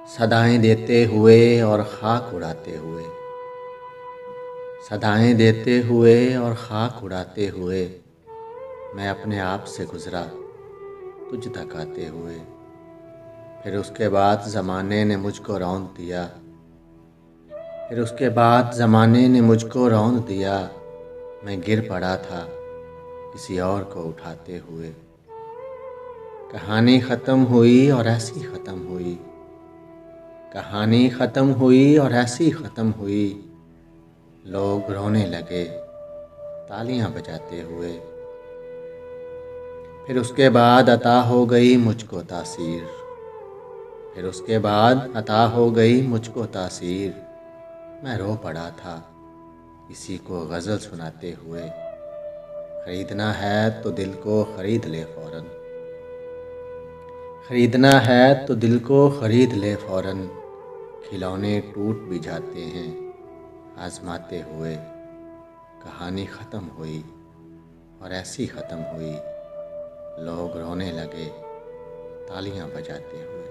सदाएं देते हुए और खाक उड़ाते हुए, सदाएं देते हुए और खाक उड़ाते हुए, मैं अपने आप से गुज़रा तुझ तक आते हुए। फिर उसके बाद ज़माने ने मुझको रौंद दिया, फिर उसके बाद ज़माने ने मुझको रौंद दिया। मैं गिर पड़ा था किसी और को उठाते हुए। कहानी ख़त्म हुई और ऐसी ख़त्म हुई, कहानी ख़त्म हुई और ऐसी ख़त्म हुई। लोग रोने लगे तालियां बजाते हुए। फिर उसके बाद अता हो गई मुझको तासीर, फिर उसके बाद अता हो गई मुझको तासीर। मैं रो पड़ा था किसी को गज़ल सुनाते हुए। ख़रीदना है तो दिल को ख़रीद ले फ़ौरन, ख़रीदना है तो दिल को ख़रीद ले फ़ौरन। खिलौने टूट भी जाते हैं आज़माते हुए। कहानी ख़त्म हुई और ऐसी ख़त्म हुई। लोग रोने लगे तालियां बजाते हुए।